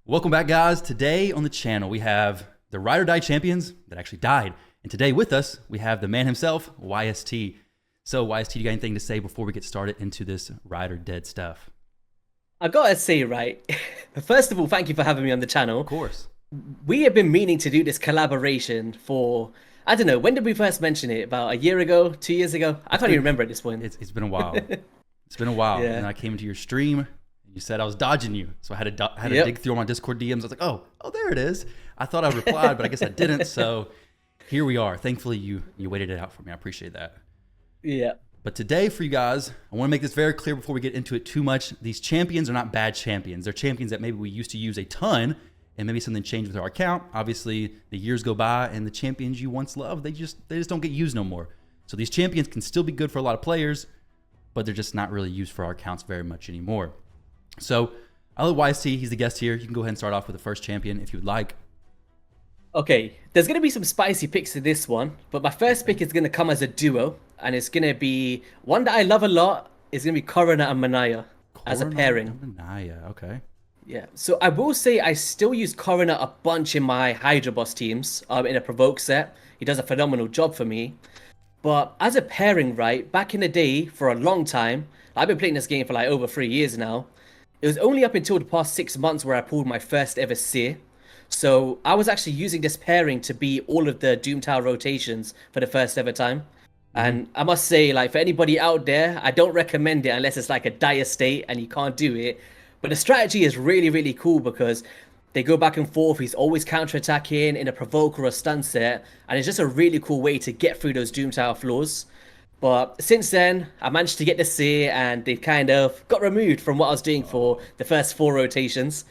Welcome back, guys. Today on the channel, we have the Ride or Die champions that actually died. And today with us, we have the man himself, YST. So, YST, you got anything to say before we get started into this Ride or Dead stuff? I gotta say, right, first of all, thank you for having me on the channel. Of course. We have been meaning to do this collaboration for, I don't know, when did we first mention it? About a year ago, 2 years ago? I can't even remember at this point. It's been a while. It's been a while. Yeah. And I came into your stream, and you said I was dodging you. So I had to Yep. dig through all my Discord DMs. I was like, oh, there it is. I thought I replied, but I guess I didn't. So here we are. Thankfully, you waited it out for me. I appreciate that. Yeah. But today for you guys, I want to make this very clear before we get into it too much. These champions are not bad champions. They're champions that maybe we used to use a ton and maybe something changed with our account. Obviously, the years go by and the champions you once loved, they just don't get used no more. So these champions can still be good for a lot of players, but they're just not really used for our accounts very much anymore. So I'll let YST, he's the guest here. You can go ahead and start off with the first champion if you would like. Okay, there's gonna be some spicy picks to this one, but my first pick is gonna come as a duo, and it's gonna be one that I love a lot. It's gonna be Corona and Manaya as a Corona pairing. and Manaya, okay. Yeah, so I will say I still use Corona a bunch in my Hydra Boss teams, in a Provoke set. He does a phenomenal job for me. But as a pairing, right, back in the day, for a long time, I've been playing this game for like over 3 years now. It was only up until the past 6 months where I pulled my first ever Seer. So I was actually using this pairing to be all of the Doom Tower rotations for the first ever time. And I must say, like, for anybody out there, I don't recommend it unless it's like a dire state and you can't do it. But the strategy is really, really cool because they go back and forth. He's always counterattacking in a provoke or a stun set. And it's just a really cool way to get through those Doom Tower floors. But since then, I managed to get the Seer and they kind of got removed from what I was doing for the first 4 rotations.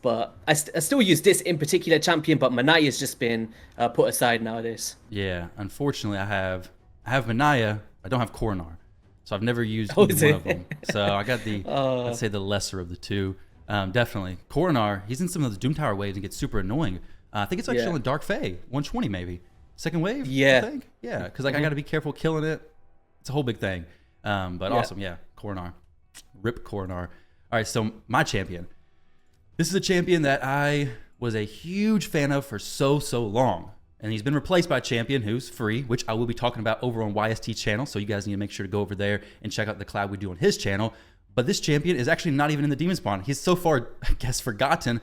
But I still use this in particular champion, but Manaya's just been put aside nowadays. Yeah, unfortunately, I have Manaya. I don't have Coronar, so I've never used Oh, either is one it? of them. So I got the I'd say the lesser of the two. Definitely Coronar. He's in some of those Doom Tower waves and gets super annoying. I think it's actually Yeah. on the Dark Fae 120 maybe second wave. Yeah. I think because like I got to be careful killing it. It's a whole big thing. But Yeah. awesome, yeah. Coronar, rip Coronar. All right, so my champion. This is a champion that I was a huge fan of for so long. And he's been replaced by a champion who's free, which I will be talking about over on YST channel. So you guys need to make sure to go over there and check out the collab we do on his channel. But this champion is actually not even in the Demon Spawn. He's so far, I guess, forgotten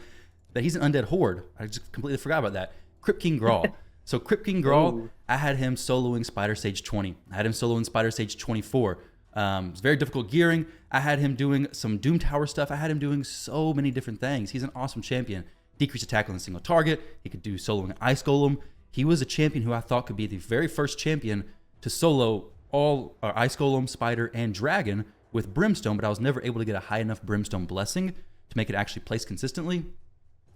that he's an undead horde. I just completely forgot about that. Crypt King Grawl. So Crypt King Grawl, Ooh. I had him soloing Spider Sage 20. I had him soloing Spider Sage 24. It's very difficult gearing. I had him doing some Doom Tower stuff. I had him doing so many different things. He's an awesome champion. Decrease attack on a single target. He could do soloing Ice Golem. He was a champion who I thought could be the very first champion to solo all Ice Golem, Spider, and Dragon with Brimstone, but I was never able to get a high enough Brimstone blessing to make it actually place consistently.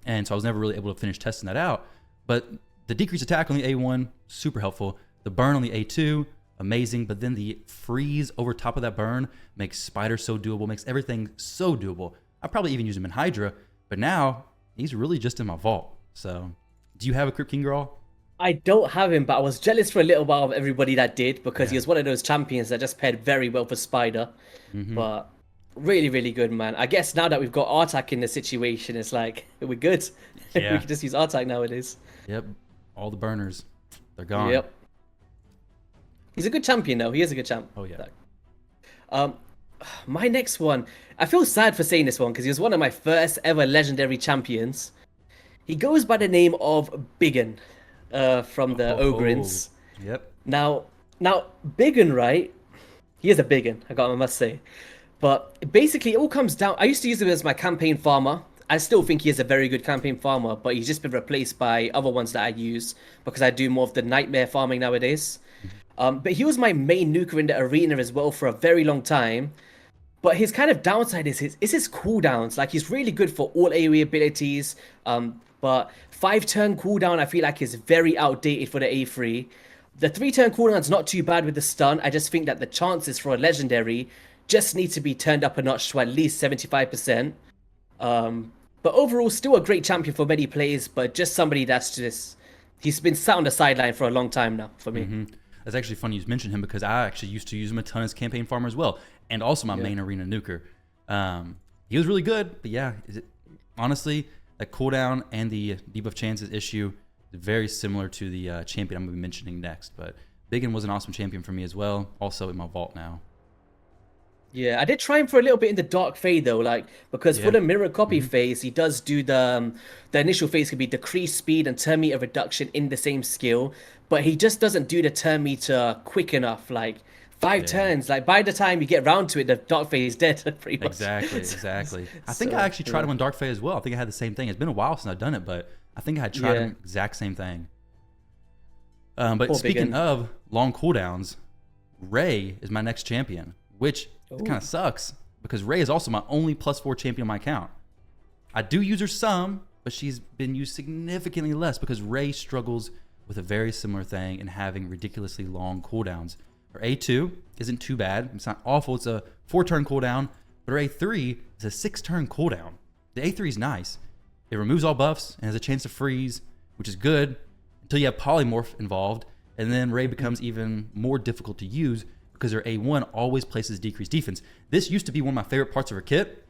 And so I was never really able to finish testing that out. But the decrease attack on the A1, super helpful. The burn on the A2, amazing. But then the freeze over top of that burn makes Spider so doable, makes everything so doable. I probably even use him in Hydra, but now he's really just in my vault. So do you have a Crypt King Grawl? I don't have him, but I was jealous for a little while of everybody that did because he was one of those champions that just paired very well for Spider. But really, really good, man. I guess now that we've got Artak in the situation, it's like, we're good. Yeah. We can just use Artak nowadays. Yep. All the burners, they're gone. Yep. He's a good champion, though. He is a good champ. Oh, yeah. My next one, I feel sad for saying this one because he was one of my first ever legendary champions. He goes by the name of Biggin from the Ogrins. Yep. Now, Biggin, right? He is a Biggin, I must say. But basically, it all comes down. I used to use him as my campaign farmer. I still think he is a very good campaign farmer, but he's just been replaced by other ones that I use because I do more of the nightmare farming nowadays. But he was my main nuker in the arena as well for a very long time. But his kind of downside is his cooldowns. Like, he's really good for all AoE abilities. But 5-turn cooldown, I feel like, is very outdated for the A3. The 3-turn cooldown's not too bad with the stun. I just think that the chances for a legendary just need to be turned up a notch to at least 75%. But overall, still a great champion for many players, but just somebody that's just... He's been sat on the sideline for a long time now for me. That's actually funny you mentioned him because I actually used to use him a ton as campaign farmer as well, and also my main arena nuker. He was really good, but yeah, honestly, that cooldown and the debuff chances issue is very similar to the champion I'm going to be mentioning next. But Biggin was an awesome champion for me as well. Also in my vault now. Yeah, I did try him for a little bit in the Dark Fade though, like because for the mirror copy phase, he does do the initial phase could be decreased speed and turn meter reduction in the same skill, but he just doesn't do the turn meter quick enough. Like 5 turns, like by the time you get round to it, the Dark Fade is dead pretty much. Exactly. I think I actually tried him on Dark Fade as well. I think I had the same thing. It's been a while since I've done it, but I think I had tried him exact same thing. But speaking of long cooldowns, Ray is my next champion, which kind of sucks because Ray is also my only +4 champion on my account. I do use her some, but she's been used significantly less because Ray struggles with a very similar thing in having ridiculously long cooldowns. Her A2 isn't too bad. It's not awful. It's a 4-turn cooldown, but her A3 is a 6-turn cooldown. The A3 is nice. It removes all buffs and has a chance to freeze, which is good until you have Polymorph involved, and then Ray becomes even more difficult to use because her A1 always places decreased defense. This used to be one of my favorite parts of her kit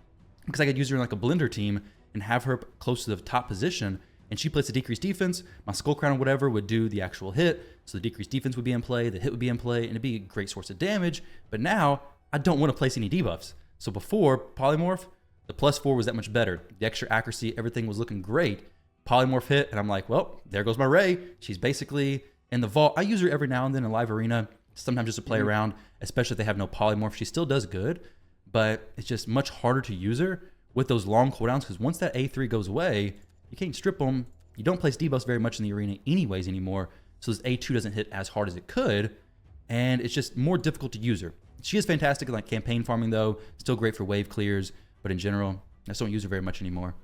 because I could use her in like a blender team and have her close to the top position, and she plays the decreased defense. My Skull Crown or whatever would do the actual hit, so the decreased defense would be in play, the hit would be in play, and it'd be a great source of damage. But now I don't want to place any debuffs. So before Polymorph, the +4 was that much better. The extra accuracy, everything was looking great. Polymorph hit, and I'm like, well, there goes my Ray. She's basically in the vault. I use her every now and then in live arena, sometimes just to play around, especially if they have no polymorph. She still does good, but it's just much harder to use her with those long cooldowns because once that A3 goes away, you can't strip them. You don't place debuffs very much in the arena anyways anymore, so this A2 doesn't hit as hard as it could, and it's just more difficult to use her. She is fantastic in like campaign farming though, still great for wave clears, but in general, I just don't use her very much anymore.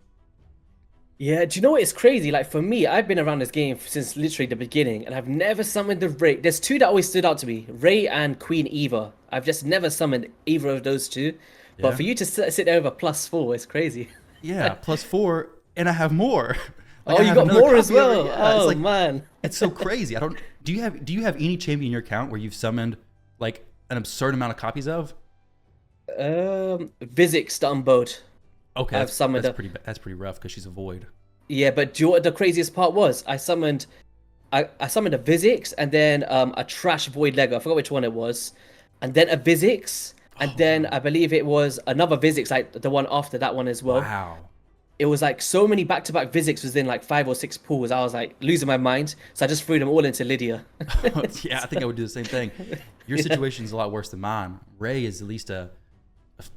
Yeah, do you know what? It's crazy. Like for me, I've been around this game since literally the beginning, and I've never summoned the Ray. There's two that always stood out to me: Ray and Queen Eva. I've just never summoned either of those two. But for you to sit there with a +4, it's crazy. Yeah, +4, and I have more. Like oh, you got more as well. Oh like, man, it's so crazy. I don't. Do you have any champion in your account where you've summoned like an absurd amount of copies of? Vizix Stumboat. Okay, I've summoned that's pretty rough because she's a void. Yeah, but do you know what the craziest part was? I summoned a Vizix and then a trash void Lego. I forgot which one it was, and then a Vizix, and then I believe it was another Vizix, like the one after that one as well. Wow. It was like so many back-to-back Vizix was in like 5 or 6 pools. I was like losing my mind, so I just threw them all into Lydia. Yeah, I think I would do the same thing. Your situation's a lot worse than mine. Ray is at least a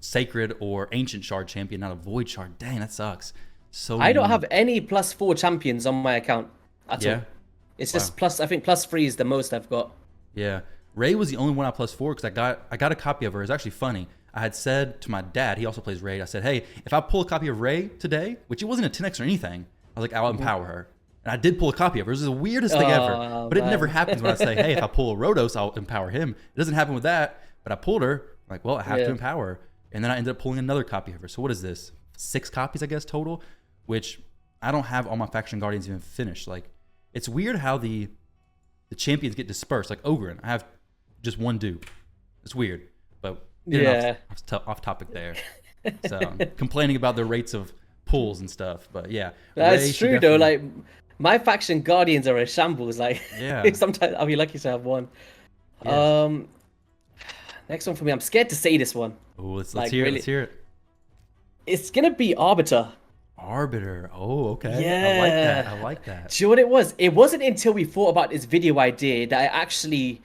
sacred or ancient shard champion, not a void shard. Dang, that sucks. So I don't have any +4 champions on my account at all. It's just I think +3 is the most I've got. Yeah, Ray was the only one I +4 because I got a copy of her. It's actually funny. I had said to my dad, he also plays Raid. I said, hey, if I pull a copy of Ray today, which it wasn't a 10x or anything, I was like, I'll empower her. And I did pull a copy of her. It was the weirdest thing ever. But it never happens when I say, hey, if I pull a Rodos, I'll empower him. It doesn't happen with that. But I pulled her. I'm like, well, I have to empower her. And then I ended up pulling another copy of her. So what is this? 6 copies, I guess, total, which I don't have all my Faction Guardians even finished. Like, it's weird how the champions get dispersed. Like Ogryn, I have just one dupe. It's weird. But off topic there. So complaining about the rates of pulls and stuff. But yeah. That's true though. Like my Faction Guardians are a shambles. Like sometimes I'll be lucky to have one. Yeah. Next one for me. I'm scared to say this one. Oh, let's hear it. Let's hear it. It's gonna be Arbiter. Arbiter. Oh, okay. Yeah. I like that. Do you know what it was? It wasn't until we thought about this video idea that I actually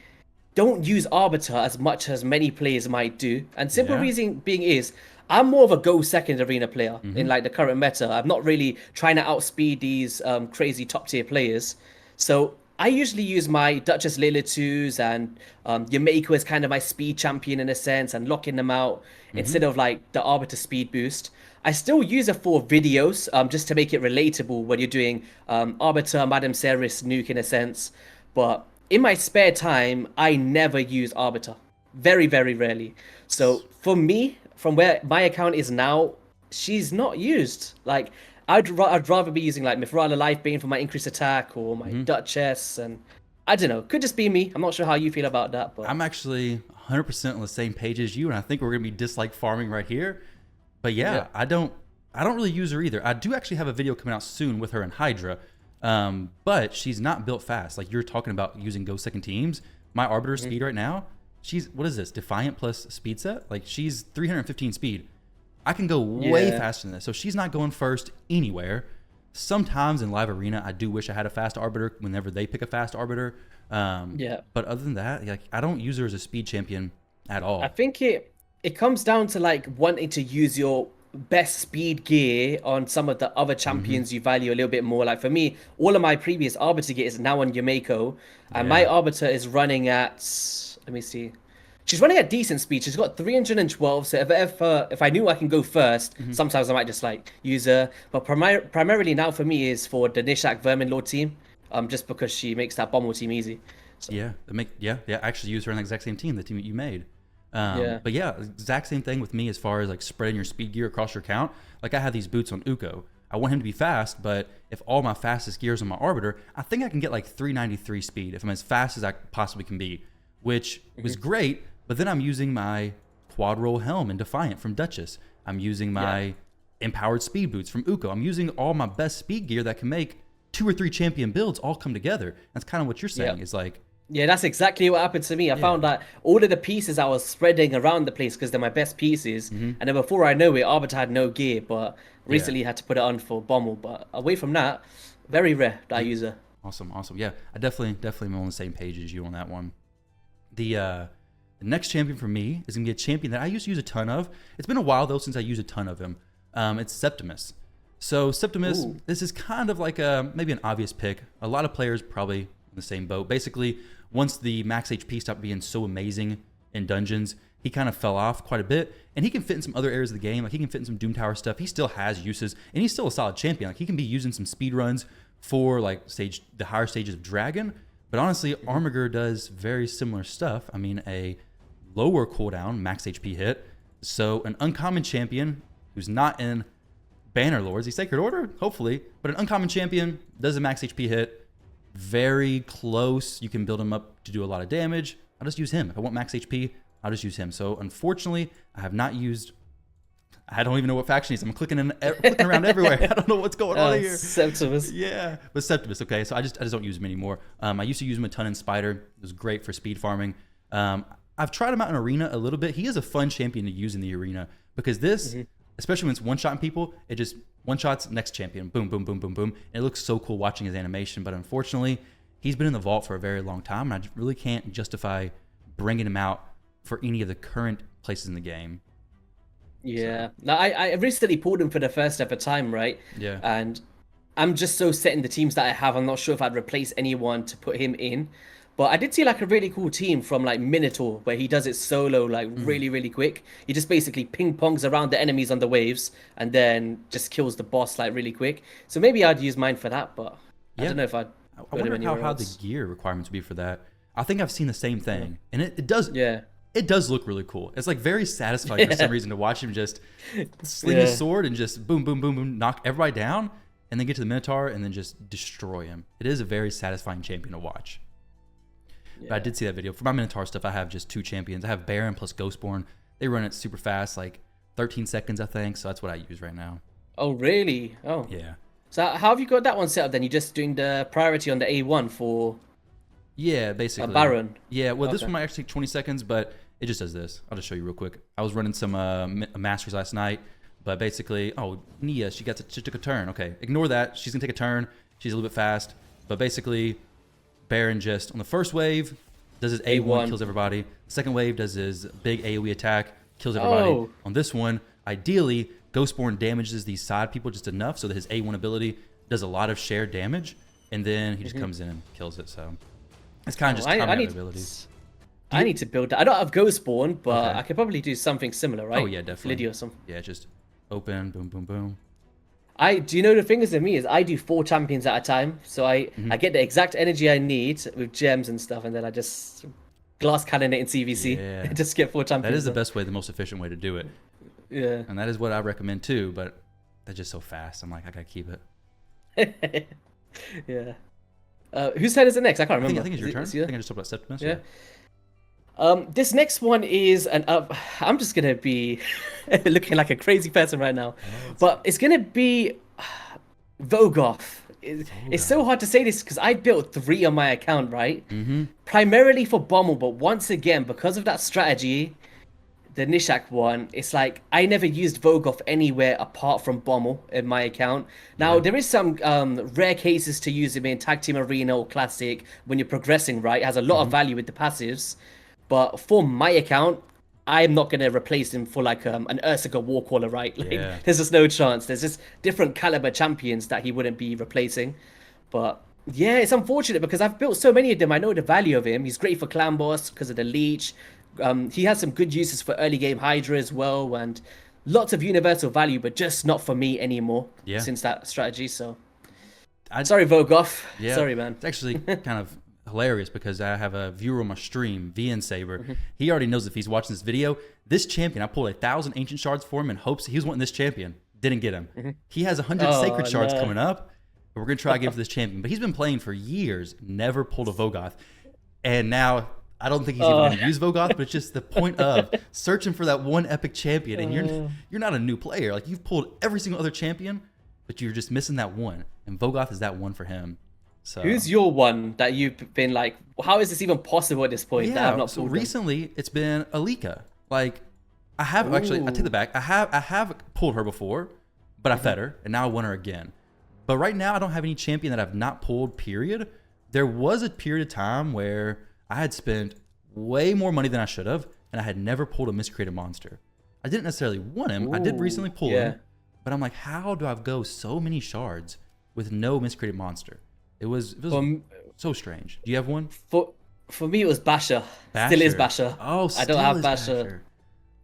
don't use Arbiter as much as many players might do. And simple reason being is I'm more of a go second arena player in like the current meta. I'm not really trying to outspeed these crazy top tier players. So I usually use my Duchess Lilitus and Yumeko as kind of my speed champion in a sense and locking them out instead of like the Arbiter speed boost. I still use it for videos just to make it relatable when you're doing Arbiter, Madame Ceres, Nuke in a sense. But in my spare time, I never use Arbiter. Very, very rarely. So for me, from where my account is now, she's not used. Like, I'd rather be using like Mithrala Lifebane for my increased attack or my Duchess. And I don't know. Could just be me. I'm not sure how you feel about that. But I'm actually 100% on the same page as you. And I think we're going to be dislike farming right here. But yeah, I don't I don't really use her either. I do actually have a video coming out soon with her and Hydra, but she's not built fast. Like you're talking about using Go second teams. My Arbiter speed right now, she's, what is this? Defiant plus speed set? Like she's 315 speed. I can go way faster than this. So she's not going first anywhere. Sometimes in live arena, I do wish I had a fast Arbiter whenever they pick a fast Arbiter. But other than that, like I don't use her as a speed champion at all. I think it comes down to like wanting to use your best speed gear on some of the other champions you value a little bit more. Like for me, all of my previous Arbiter gear is now on Yumeko, and my Arbiter is running at, let me see, she's running at decent speed. She's got 312. So if I knew I can go first, sometimes I might just like use her. But primarily now for me is for the Nishak Vermin Lord team, just because she makes that Bommel team easy. So. Yeah, I actually use her on the exact same team, the team that you made. But yeah, exact same thing with me as far as like spreading your speed gear across your count. Like I have these boots on Uko. I want him to be fast, but if all my fastest gears on my Arbiter, I think I can get like 393 speed if I'm as fast as I possibly can be, which was great. But then I'm using my quad roll helm in Defiant from Duchess. I'm using my empowered speed boots from Uko. I'm using all my best speed gear that can make 2 or 3 champion builds all come together. That's kind of what you're saying. Is like. Yeah, that's exactly what happened to me. I found that all of the pieces I was spreading around the place because they're my best pieces. And then before I know it, Arbiter had no gear, but recently had to put it on for Bommel. But away from that, very rare that I use her. Awesome. Yeah, I definitely am on the same page as you on that one. The next champion for me is going to be a champion that I used to use a ton of. It's been a while, though, since I used a ton of him. It's Septimus. So Septimus, this is kind of like maybe an obvious pick. A lot of players probably in the same boat. Basically, once the max HP stopped being so amazing in dungeons, he kind of fell off quite a bit. And he can fit in some other areas of the game. Like he can fit in some Doom Tower stuff. He still has uses, and he's still a solid champion. Like he can be using some speed runs for like the higher stages of Dragon. But honestly, Armiger does very similar stuff. I mean, a lower cooldown max HP hit. So an uncommon champion who's not in Bannerlords, he's Sacred Order, hopefully, but an uncommon champion does a max HP hit. Very close. You can build him up to do a lot of damage. I'll just use him. If I want max HP, I'll just use him. So unfortunately, I have not used. I don't even know what faction he's. I'm clicking around everywhere. I don't know what's going on here. Septimus. Yeah, but Septimus. Okay, so I just don't use him anymore. I used to use him a ton in Spider. It was great for speed farming. I've tried him out in Arena a little bit. He is a fun champion to use in the Arena because this, especially when it's one-shotting people, it just one-shots next champion. Boom, boom, boom, boom, boom. And it looks so cool watching his animation. But unfortunately, he's been in the vault for a very long time, and I really can't justify bringing him out for any of the current places in the game. Yeah. So. Now, I recently pulled him for the first ever time, right? Yeah. And I'm just so set in the teams that I have. I'm not sure if I'd replace anyone to put him in. But I did see like a really cool team from like Minotaur where he does it solo like really, really quick. He just basically ping pongs around the enemies on the waves and then just kills the boss like really quick. So maybe I'd use mine for that, but I don't know if I'd. I wonder how the gear requirements would be for that. I think I've seen the same thing, and it does. Yeah. It does look really cool. It's like very satisfying for some reason to watch him just sling his sword and just boom, boom, boom, boom, knock everybody down, and then get to the Minotaur and then just destroy him. It is a very satisfying champion to watch. But I did see that video. For my Minotaur stuff, I have just 2 champions. I have Baron plus Ghostborn. They run it super fast, like 13 seconds, I think. So that's what I use right now. Oh, really? Oh. Yeah. So how have you got that one set up then? You're just doing the priority on the A1 for... Yeah, basically. A Baron. Yeah, well, this one might actually take 20 seconds, but it just does this. I'll just show you real quick. I was running some Masters last night, but basically... Oh, Nia, she took a turn. Okay, ignore that. She's going to take a turn. She's a little bit fast. But basically... Baron just, on the first wave, does his A1, kills everybody. The second wave does his big AoE attack, kills everybody. On this one, ideally, Ghostborn damages these side people just enough so that his A1 ability does a lot of shared damage, and then he just comes in and kills it. So it's kind of just combat abilities. I need to build that. I don't have Ghostborn, but I could probably do something similar, right? Oh, yeah, definitely. Lydia or something. Yeah, just open, boom, boom, boom. Do you know the thing is with me is I do 4 champions at a time, so I get the exact energy I need with gems and stuff, and then I just glass cannon it in CVC and just get 4 champions. That is the best way, the most efficient way to do it. Yeah. And that is what I recommend too, but that's just so fast. I'm like, I gotta keep it. Yeah. Whose turn is it next? I can't remember. I think it's your turn. I think I just talked about Septimus. Yeah. This next one is I'm just gonna be looking like a crazy person right now, but it's gonna be Vogoth. It's so hard to say this because I built three on my account, right? Primarily for Bommel, but once again, because of that strategy, the Nishak one, it's like I never used Vogoth anywhere apart from Bommel in my account. Now, there is some rare cases to use him in Tag Team Arena or Classic when you're progressing, right? It has a lot of value with the passives. But for my account, I'm not going to replace him for like an Ursaga Warcaller, right? Like, Yeah. there's just no chance. There's just different caliber champions that he wouldn't be replacing. But yeah, it's unfortunate because I've built so many of them. I know the value of him. He's great for Clan Boss because of the Leech. He has some good uses for early game Hydra as well, and lots of universal value, but just not for me anymore Yeah. since that strategy. So I, sorry, Vogoth. Yeah, Sorry, man. It's actually kind of hilarious because I have a viewer on my stream, VN Saber. Mm-hmm. He already knows if he's watching this video. This champion, I pulled 1,000 ancient shards for him in hopes he was wanting this champion. Didn't get him. He has 100 Oh, sacred shards no. coming up. But we're gonna try again for this champion. But he's been playing for years, never pulled a Vogoth, and now I don't think he's even going to use Vogoth. But it's just the point of searching for that one epic champion, and you're not a new player. Like you've pulled every single other champion, but you're just missing that one, and Vogoth is that one for him. So Who's your one that you've been like, how is this even possible at this point that I've not so pulled them? recently it's been Alika. Like I have actually, I take it back. I have pulled her before, but I fed her, and now I won her again. But right now I don't have any champion that I've not pulled. Period. There was a period of time where I had spent way more money than I should have, and I had never pulled a miscreated monster. I didn't necessarily want him. I did recently pull yeah. him, but I'm like, how do I go so many shards with no miscreated monster? It was so strange. Do you have one? For me, it was Basher. Still is Basher. Oh, I still don't have is Basher.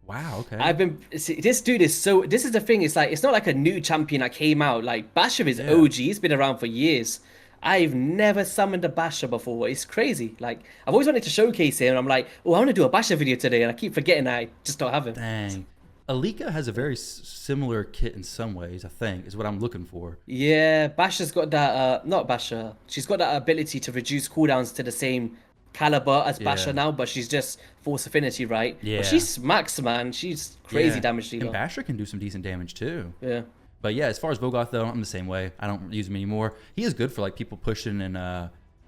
Wow. Okay. I've been see, this dude is so. This is the thing. It's like it's not like a new champion that came out. Like Basher is OG. He's been around for years. I've never summoned a Basher before. It's crazy. Like I've always wanted to showcase him, and I'm like, oh, I want to do a Basher video today, and I keep forgetting I just don't have him. Dang. Alika has a very similar kit in some ways, I think, is what I'm looking for. Yeah, Basher's got that. Not Basher. She's got that ability to reduce cooldowns to the same caliber as Basher Yeah. now, but she's just Force Affinity, right? Yeah. But she smacks, man. She's crazy damage And dealer. Basher can do some decent damage too. Yeah. But yeah, as far as Vogoth though, I'm the same way. I don't use him anymore. He is good for like people pushing in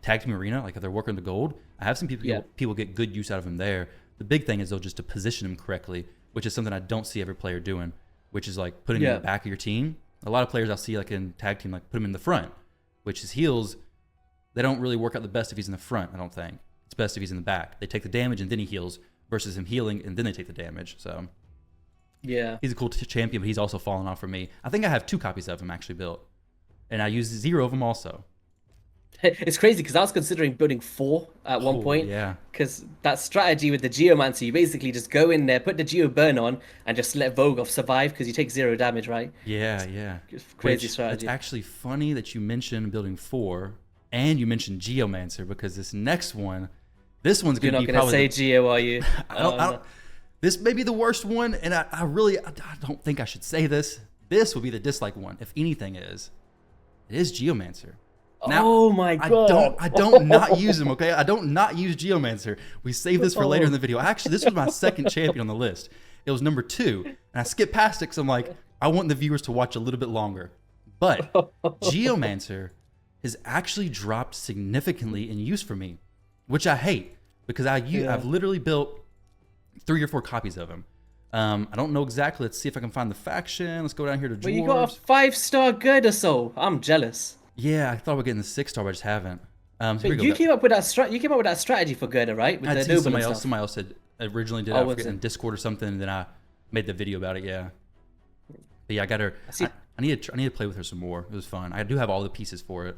Tag Team Arena, like if they're working the gold. I have seen people get good use out of him there. The big thing is though just to position him correctly, which is something I don't see every player doing, which is like putting him in the back of your team. A lot of players I'll see like in Tag Team like put him in the front, which his heals, they don't really work out the best if he's in the front, I don't think. It's best if he's in the back. They take the damage and then he heals versus him healing and then they take the damage. So Yeah. he's a cool champion, but he's also fallen off for me. I think I have 2 copies of him actually built, and I use 0 of them also. It's crazy because I was considering building 4 at one Oh, point. yeah. Because that strategy with the Geomancer, you basically just go in there, put the Geo burn on, and just let Vogoth survive because you take 0 damage, right? Yeah. Just crazy Which, strategy. It's actually funny that you mentioned building 4, and you mentioned Geomancer because this next one, this one's You're going to not be going to probably say Geo, are you? I don't, this may be the worst one, and I don't think I should say this. This will be the dislike one, if anything is. It is Geomancer. Now, Oh my God. I don't not use him, okay? I don't not use Geomancer. We save this for later in the video. Actually, this was my second champion on the list. It was number 2, and I skipped past it because I'm like, I want the viewers to watch a little bit longer. But Geomancer has actually dropped significantly in use for me, which I hate because I've literally built 3 or 4 copies of him. I don't know exactly. Let's see if I can find the faction. Let's go down here to Dwarves. But you got a 5-star Gerda Soul. I'm jealous. Yeah, I thought about getting the 6-star, but I just haven't. So here we But go. you came up with that You came up with that strategy for Gerda, right? With I'd the seen noble and stuff. somebody else had originally did it. Oh, I was forget, it? in Discord or something, and then I made the video about it. Yeah, but yeah, I got her. see- I need to play with her some more. It was fun. I do have all the pieces for it.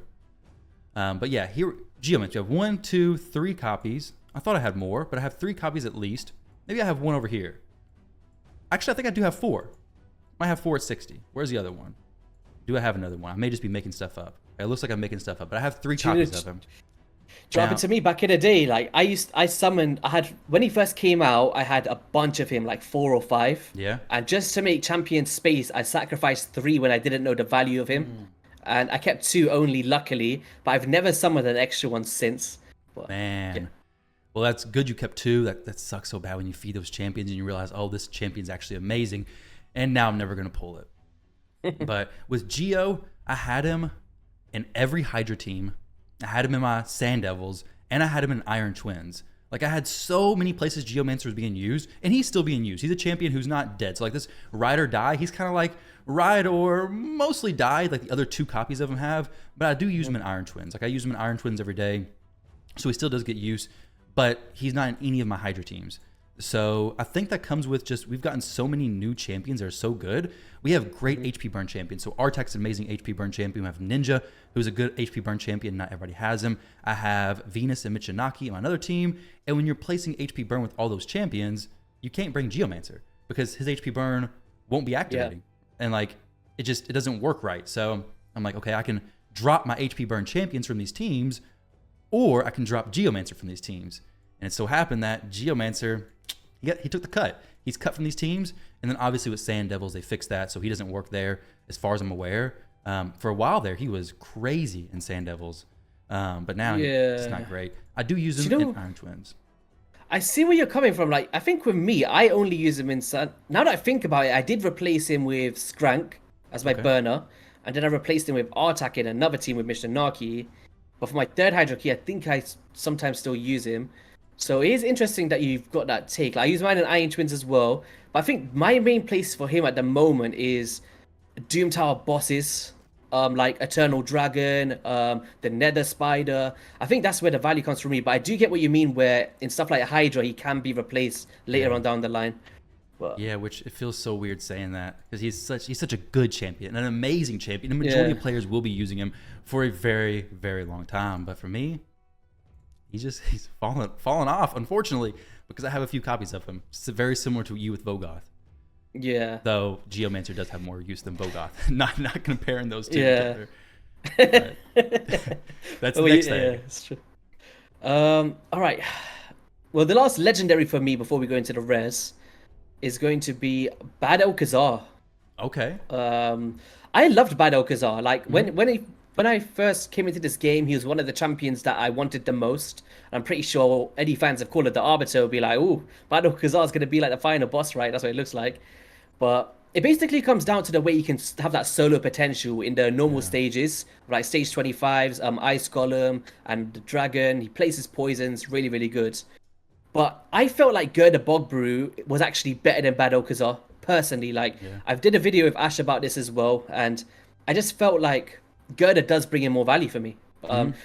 But yeah, here Geomancer. You have 1, 2, 3 copies. I thought I had more, but I have 3 copies at least. Maybe I have 1 over here. Actually, I think I do have 4. I have 4 at 60. Where's the other one? Do I have another one? I may just be making stuff up. It looks like I'm making stuff up, but I have 3 copies of him. Drop it to me back in the day. Like when he first came out, I had a bunch of him, like 4 or 5. Yeah. And just to make champion space, I sacrificed 3 when I didn't know the value of him. And I kept 2 only, luckily. But I've never summoned an extra one since. But, Man. Well, that's good you kept two. That sucks so bad when you feed those champions and you realize, oh, this champion's actually amazing, and now I'm never gonna pull it. But with Geo, I had him in every Hydra team. I had him in my Sand Devils, and I had him in Iron Twins. Like I had so many places Geomancer was being used, and he's still being used. He's a champion who's not dead. So like this ride or die, he's kind of like ride or mostly died, like the other two copies of him have. But I do use him in Iron Twins. Like I use him in Iron Twins every day, so he still does get use. But he's not in any of my Hydra teams. So I think that comes with just we've gotten so many new champions that are so good. We have great HP burn champions. So Artek's an amazing HP burn champion. We have Ninja, who's a good HP burn champion. Not everybody has him. I have Venus and Michinaki on another team. And when you're placing HP burn with all those champions, you can't bring Geomancer because his HP burn won't be activating. And like it doesn't work right. So I'm like, okay, I can drop my HP burn champions from these teams, or I can drop Geomancer from these teams. And it so happened that Geomancer, he took the cut. He's cut from these teams. And then obviously with Sand Devils, they fixed that. So he doesn't work there as far as I'm aware. For a while there, he was crazy in Sand Devils. But now it's not great. I do use him in Iron Twins. I see where you're coming from. Like, I think with me, I only use him in Sun. Now that I think about it, I did replace him with Skrank as my burner. And then I replaced him with Artak in another team with Michinaki. But for my third Hydra key, I think I sometimes still use him. So it is interesting that you've got that take. Like, I use mine in Iron Twins as well. But I think my main place for him at the moment is Doom Tower bosses. Like Eternal Dragon, the Nether Spider. I think that's where the value comes from me. But I do get what you mean where in stuff like Hydra, he can be replaced later on down the line. But yeah, which it feels so weird saying that because he's such a good champion, an amazing champion. The majority of players will be using him for a very, very long time. But for me, he's fallen off, unfortunately, because I have a few copies of him. It's very similar to you with Vogoth. Yeah. Though Geomancer does have more use than Vogoth. not comparing those two together. That's the next thing. Yeah, it's true. All right. Well, the last legendary for me before we go into the res is going to be Bad El'Khazar. Okay. I loved Bad El'Khazar. Like when I first came into this game, he was one of the champions that I wanted the most. I'm pretty sure any fans of Call of the Arbiter will be like, "Ooh, Bad El'Khazar is going to be like the final boss, right?" That's what it looks like. But it basically comes down to the way you can have that solo potential in the normal stages, like stage 25s, Ice Golem and the Dragon. He places poisons, really, really good. But I felt like Gerda Bogbrew was actually better than Bad El'Khazar, personally. Like, I've did a video with Ash about this as well, and I just felt like Gerda does bring in more value for me.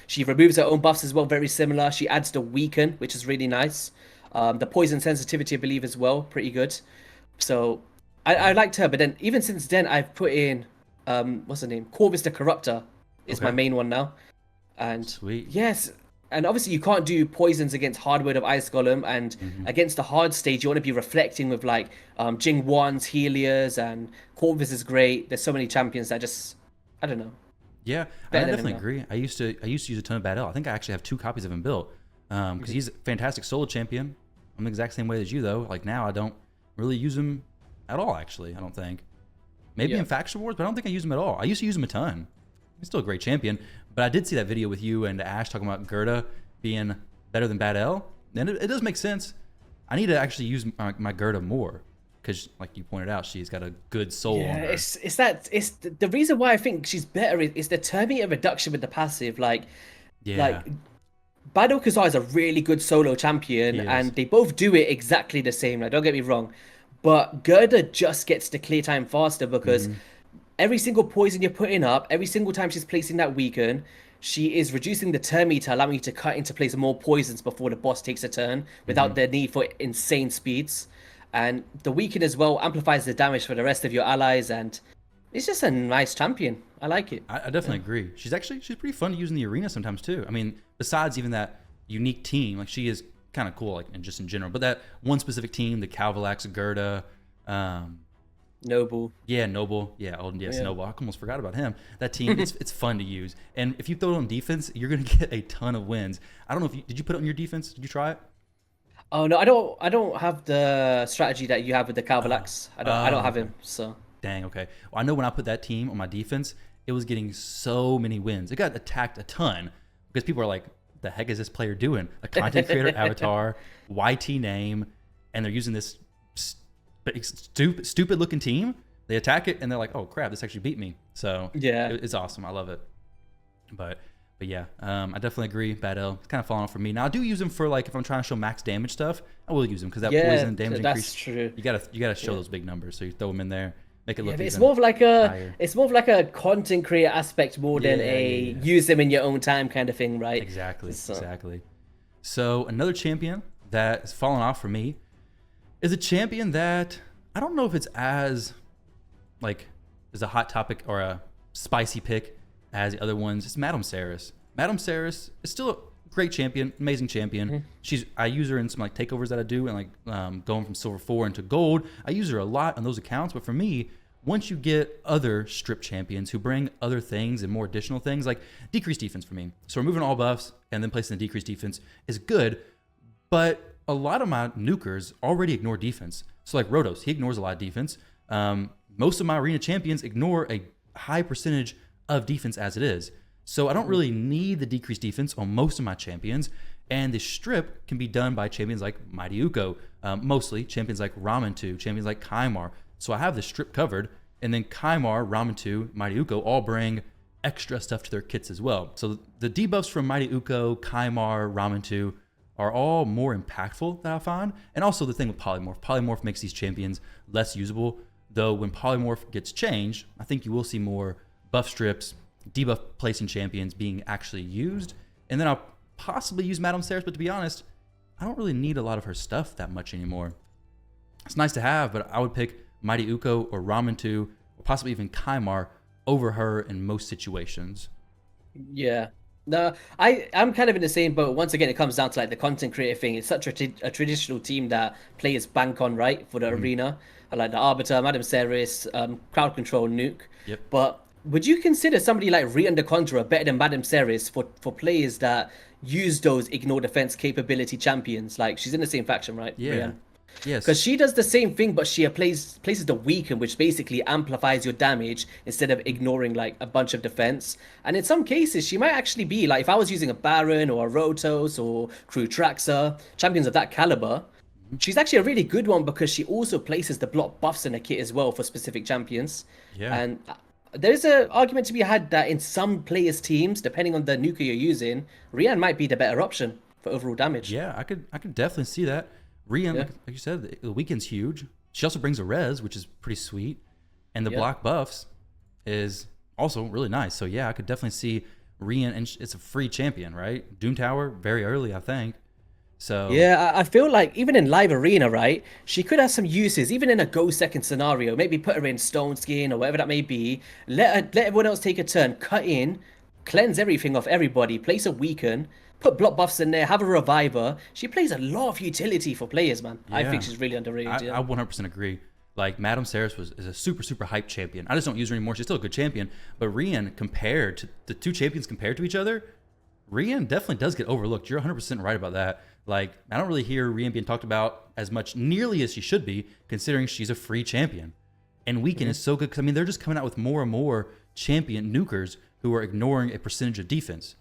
She removes her own buffs as well, very similar. She adds the Weaken, which is really nice. The poison sensitivity, I believe, as well, pretty good. So I liked her, but then even since then, I've put in, what's her name? Corvus the Corruptor is my main one now. And Sweet. Yes, and obviously you can't do poisons against Hardwood of Ice Golem, and against the hard stage you want to be reflecting with like Jing Wan's, Helios, and Corvus is great. There's so many champions that just, I don't know. Yeah, I definitely agree. I used to use a ton of Bad El. I think I actually have 2 copies of him built because he's a fantastic solo champion. I'm the exact same way as you though. Like now I don't really use him at all. Actually, I don't think. Maybe in Faction Wars, but I don't think I use him at all. I used to use him a ton. He's still a great champion, but I did see that video with you and Ash talking about Gerda being better than Bad El, and it does make sense. I need to actually use my Gerda more because, like you pointed out, she's got a good soul on her. It's the reason why I think she's better is the terminator reduction with the passive. Like Bad El'Khazar is a really good solo champion, and they both do it exactly the same. Like, don't get me wrong, but Gerda just gets the clear time faster because every single poison you're putting up, every single time she's placing that Weaken, she is reducing the turn meter, allowing you to cut into place more poisons before the boss takes a turn without the need for insane speeds. And the Weaken as well amplifies the damage for the rest of your allies, and it's just a nice champion. I like it. I definitely agree. She's pretty fun to use in the arena sometimes too. I mean, besides even that unique team, like she is kind of cool, like and just in general. But that one specific team, the Calvalax, Gerda, Noble. Yeah, Noble. Yeah, Noble. I almost forgot about him. That team, it's fun to use. And if you throw it on defense, you're gonna get a ton of wins. I don't know if did you put it on your defense? Did you try it? Oh no, I don't have the strategy that you have with the Calvalax. I don't have him. So dang. Okay. Well, I know when I put that team on my defense, it was getting so many wins. It got attacked a ton because people are like, the heck is this player doing? A content creator avatar, YT name, and they're using this stupid looking team. They attack it and they're like, oh crap, this actually beat me. So Yeah. it's awesome. I love it. But yeah, I definitely agree. Bad L. It's kind of falling off for me. Now I do use him for like if I'm trying to show max damage stuff, I will use him because that poison damage that's increase. true. You gotta show those big numbers, so you throw them in there, make it look. Yeah, but even it's more of like a higher. it's more of like a content creator aspect more than Yeah, a yeah. use them in your own time kind of thing, right? Exactly, So- exactly. So another champion that has fallen off for me is a champion that I don't know if it's as like is a hot topic or a spicy pick as the other ones. It's Madame Saris. Madame Saris is still a great champion, amazing champion. I use her in some like takeovers that I do, and like going from silver 4 into gold. I use her a lot on those accounts. But for me, once you get other strip champions who bring other things and more additional things, like decreased defense for me. So removing all buffs and then placing the decreased defense is good. But a lot of my nukers already ignore defense. So like Rotos, he ignores a lot of defense. Most of my arena champions ignore a high percentage of defense as it is. So I don't really need the decreased defense on most of my champions. And the strip can be done by champions like Mighty Uko, mostly champions like Ramen2, champions like Kaimar. So I have the strip covered. And then Kaimar, Ramen2, Mighty Uko all bring extra stuff to their kits as well. So the debuffs from Mighty Uko, Kaimar, Ramen2 are all more impactful that I find. And also the thing with Polymorph. Polymorph makes these champions less usable. Though when Polymorph gets changed, I think you will see more buff strips, debuff placing champions being actually used. And then I'll possibly use Madame Saris, but to be honest, I don't really need a lot of her stuff that much anymore. It's nice to have, but I would pick Mighty Uko or Ramen2, or possibly even Kaimar over her in most situations. Yeah. No, I'm kind of in the same boat. Once again, it comes down to like the content creator thing. It's such a traditional team that players bank on, right, for the arena. Like the Arbiter, Madame Saris, Crowd Control, Nuke. Yep. But would you consider somebody like Rian the Conjurer better than Madame Saris for players that use those ignore defense capability champions? Like she's in the same faction, right? Yeah. Rian? Yes. Because she does the same thing, but she places the weaken, which basically amplifies your damage instead of ignoring like a bunch of defense. And in some cases, she might actually be like if I was using a Baron or a Rotos or Crew Traxxer, champions of that caliber, she's actually a really good one because she also places the block buffs in her kit as well for specific champions. Yeah. And there's an argument to be had that in some players' teams, depending on the nuker you're using, Rian might be the better option for overall damage. Yeah, I could definitely see that. Rian, like you said, the weekend's huge. She also brings a res, which is pretty sweet, and the block buffs is also really nice. So yeah, I could definitely see Rian, and it's a free champion, right? Doom Tower very early, I think. So Yeah, I feel like even in live arena, right, she could have some uses, even in a go second scenario. Maybe put her in Stone Skin or whatever that may be. Let everyone else take a turn, cut in, cleanse everything off everybody, place a weaken, put block buffs in there, have a reviver. She plays a lot of utility for players, man. I Yeah. think she's really underrated. I 100% agree. Like Madame Saris is a super hype champion. I just don't use her anymore. She's still a good champion, but Rian compared to the two champions compared to each other, Rian definitely does get overlooked. You're 100% right about that. Like I don't really hear Rian being talked about as much nearly as she should be, considering she's a free champion. And Weekend is so good because I mean they're just coming out with more and more champion nukers who are ignoring a percentage of defense.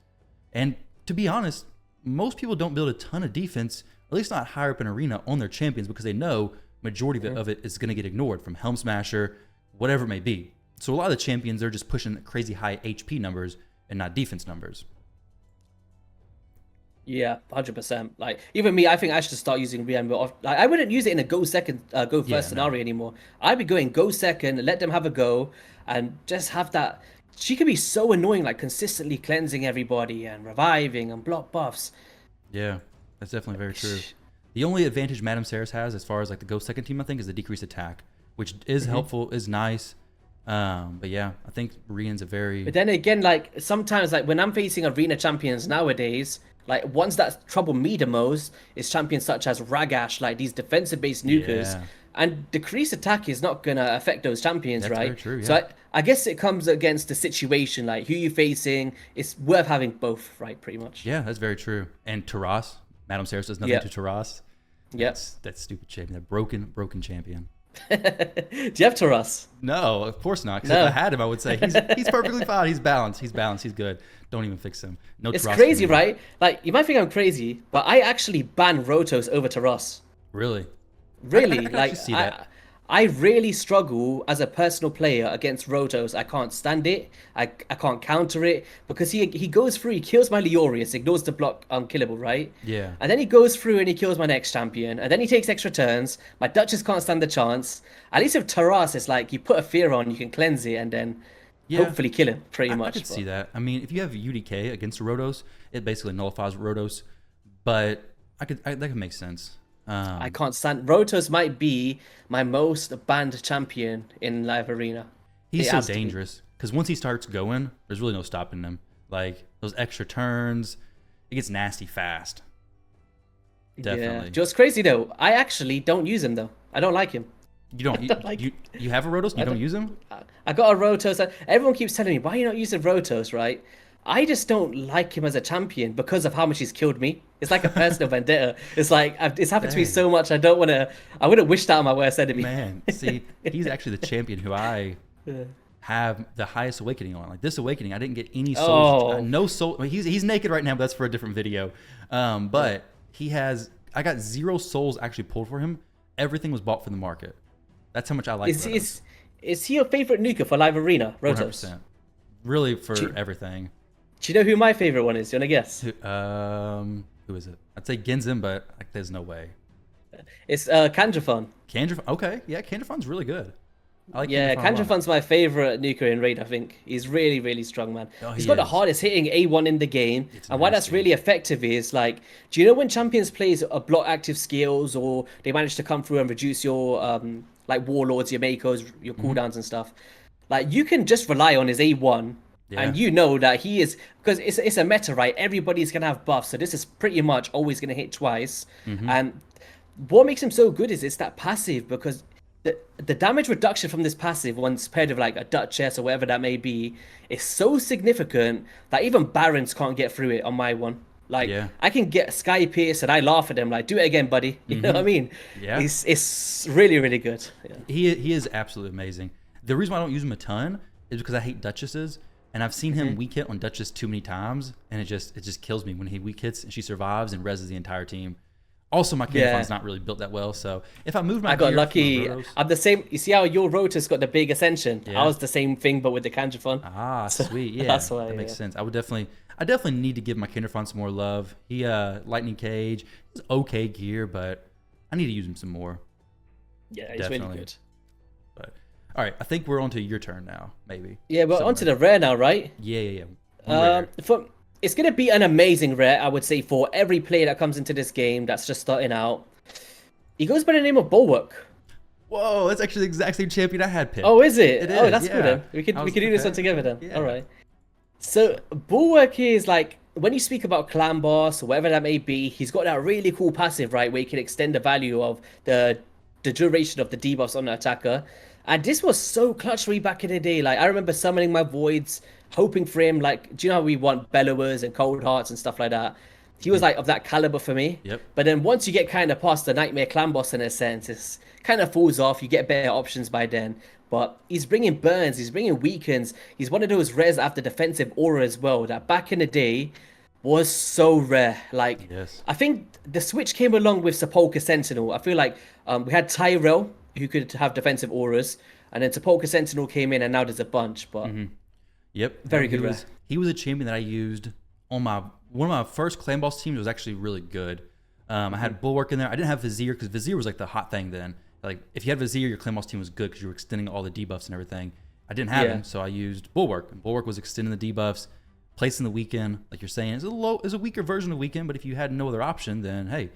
And to be honest, most people don't build a ton of defense, at least not higher up in arena, on their champions because they know majority of it is going to get ignored from Helm Smasher, whatever it may be. So a lot of the champions are just pushing crazy high HP numbers and not defense numbers. Yeah, 100%. Like even me, I think I should start using Rian more. Like I wouldn't use it in a go second, go first scenario anymore. I'd be going go second, let them have a go, and just have that. She can be so annoying, like consistently cleansing everybody and reviving and block buffs. Yeah, that's definitely very true. The only advantage Madame Saris has as far as like the go second team, I think, is the decreased attack, which is helpful, is nice. But yeah, I think Rian's a very... But then again, like sometimes, like when I'm facing arena champions nowadays, like ones that trouble me the most is champions such as Ragash, like these defensive-based nukers. Yeah. And decreased attack is not gonna affect those champions, That's right? very true, yeah. So I guess it comes against the situation, like who you facing. It's worth having both, right? Pretty much. Yeah, that's very true. And Taras, Madame Saris does nothing Yeah. to Taras. Yes. That's stupid champion. That broken champion. Do you have Taras? No, of course not. Because if No. I had him, I would say he's perfectly fine. He's balanced. He's balanced. He's good. Don't even fix him. No It's trust for crazy, me. right? Like, you might think I'm crazy, but I actually ban Rotos over Taras. Really, I Really, can actually like see that. I really struggle as a personal player against Rotos. I can't stand it. I can't counter it because he goes through, he kills my Leorius, ignores the block unkillable, right? Yeah. And then he goes through and he kills my next champion, and then he takes extra turns. My Duchess can't stand the chance. At least with Taras, it's like you put a fear on, you can cleanse it, and then Yeah. hopefully kill him pretty I much. could see But that. I mean, if you have UDK against Rotos, it basically nullifies Rotos. But that could make sense. I can't stand Rotos might be my most banned champion in Live Arena. He's It so has to be. dangerous because once he starts going, there's really no stopping him. Like those extra turns, it gets nasty fast. Yeah. Definitely. Just crazy though. I actually don't use him though. I don't like him. You don't don't like- you have a Rotos and you don't use him? I got a Rotos. Everyone keeps telling me, why are you not using Rotos, right? I just don't like him as a champion because of how much he's killed me. It's like a personal vendetta. It's like it's happened to me Dang. so much. I don't want to. I wouldn't wish that on my worst enemy. Man, see, he's actually the champion who I have the highest awakening on. Like this awakening, I didn't get any souls. Oh. No soul. I mean, he's naked right now, but that's for a different video. But he has. I got 0 souls actually pulled for him. Everything was bought from the market. That's how much I like. Is he your favorite nuker for Live Arena, Rotos? 100%. Really for Gee. everything. Do you know who my favorite one is? Do you want to guess? Who is it? I'd say Genzin, but like, there's no way. It's Kandrafan. Kandrafan. Okay, yeah, Kandrafan's really good. I like Yeah, Kandrafan a lot. Kandrafan's my favorite nuker in Raid, I think. He's really, really strong, man. Oh, He's he got the is. hardest hitting A1 in the game. It's And why that's nasty. really effective is, like, do you know when champions plays a block active skills or they manage to come through and reduce your, like, warlords, your makos, your Mm-hmm. cooldowns and stuff? Like, you can just rely on his A1 and Yeah. you know that he is, because it's a meta, right? Everybody's going to have buffs. So this is pretty much always going to hit twice. Mm-hmm. And what makes him so good is it's that passive because the damage reduction from this passive once paired with like a Duchess or whatever that may be is so significant that even Barons can't get through it on my one. Like Yeah. I can get Sky Pierce and I laugh at them like do it again, buddy. You know what I mean? Yeah. It's really, really good. Yeah. He is absolutely amazing. The reason why I don't use him a ton is because I hate Duchesses, and I've seen him weak hit on Duchess too many times, and it just kills me when he weak hits and she survives and reses the entire team. Also, my Yeah. Kandafon's not really built that well, so if I move my I got gear lucky. from Rotos- I'm the same. You see how your Rotus got the big ascension? Yeah. I was the same thing, but with the Kanjafon. Ah, sweet. Yeah, that's why, that makes yeah. sense. I definitely need to give my Kinderfon some more love. He Lightning Cage is okay gear, but I need to use him some more. Yeah, he's Definitely. really good. But all right, I think we're on to your turn now, maybe. Yeah, but Somewhere. onto the rare now, right? Yeah. Rare. It's gonna be an amazing rare, I would say, for every player that comes into this game that's just starting out. He goes by the name of Bulwark. Whoa, that's actually the exact same champion I had picked. Oh, is it? It Oh, is, that's yeah. cool then. We I could was do this one prepared. together then. Yeah. All right. So Bulwark is like when you speak about clan boss or whatever that may be, he's got that really cool passive, right, where you can extend the value of the duration of the debuffs on the attacker. And this was so clutch for me back in the day. Like I remember summoning my voids, hoping for him. Like, do you know how we want bellowers and cold hearts and stuff like that? He was like of that caliber for me. Yep. But then once you get kind of past the Nightmare Clan boss in a sense, it's kind of falls off. You get better options by then. But he's bringing burns, he's bringing weakens. He's one of those rares that have the defensive aura as well. That back in the day was so rare. Like, Yes. I think the switch came along with Sepulchre Sentinel. I feel like we had Tyrell who could have defensive auras, and then Sepulchre Sentinel came in, and now there's a bunch. But Yep. Very No, good he rare. was, he was a champion that I used on one of my first clan boss teams. Was actually really good. I had Bulwark in there. I didn't have Vizier because Vizier was like the hot thing then. Like if you had Vizier, your clan boss team was good because you were extending all the debuffs and everything. I didn't have Yeah. him, so I used Bulwark. And Bulwark was extending the debuffs, placing the weekend. Like you're saying, is a weaker version of weekend. But if you had no other option, then hey,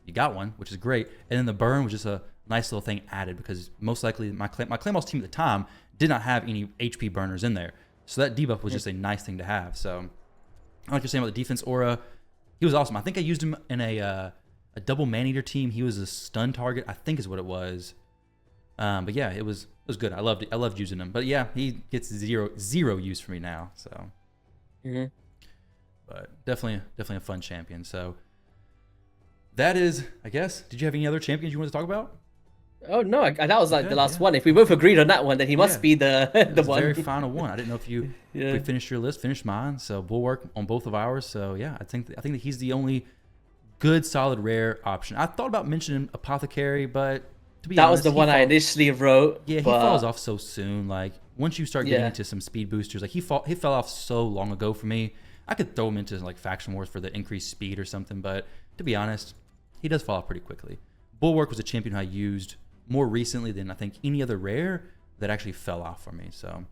you got one, which is great. And then the burn was just a nice little thing added because most likely my clan boss team at the time did not have any HP burners in there. So that debuff was just a nice thing to have. So I like you're saying about the defense aura. He was awesome. I think I used him in a double man-eater team. He was a stun target, I think is what it was. But yeah, it was good. I loved using him. But yeah, he gets zero use for me now. So, Mhm. but definitely a fun champion. So that is, I guess. Did you have any other champions you want to talk about? Oh no, that was like the Okay, last yeah. one. If we both agreed on that one, then he must Yeah. be the It the was the very one. final one. I didn't know if Yeah. we finished your list, finished mine. So Bulwark on both of ours. So yeah, I think that he's the only good solid rare option. I thought about mentioning Apothecary, but to be That was honest, the one I initially wrote. yeah, he but falls off so soon. Like once you start getting yeah, into some speed boosters, like he fell off so long ago for me. I could throw him into like faction wars for the increased speed or something, but to be honest, he does fall off pretty quickly. Bulwark was a champion I used more recently than I think any other rare that actually fell off for me. So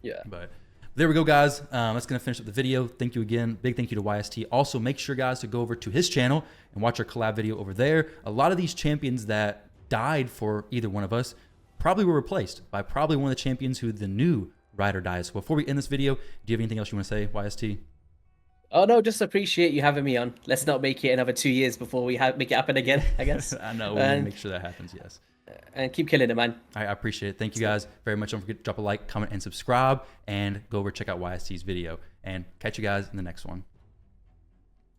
yeah. but there we go, guys. That's going to finish up the video. Thank you again. Big thank you to YST. Also, make sure, guys, to go over to his channel and watch our collab video over there. A lot of these champions that died for either one of us probably were replaced by probably one of the champions who the new ride or die. So before we end this video, do you have anything else you want to say, YST? Oh no, just appreciate you having me on. Let's not make it another 2 years before we make it happen again, I guess. I know. We need to make sure that happens, yes. And keep killing it, man. I appreciate it. Thank you guys very much. Don't forget to drop a like, comment, and subscribe. And go over check out YST's video. And catch you guys in the next one.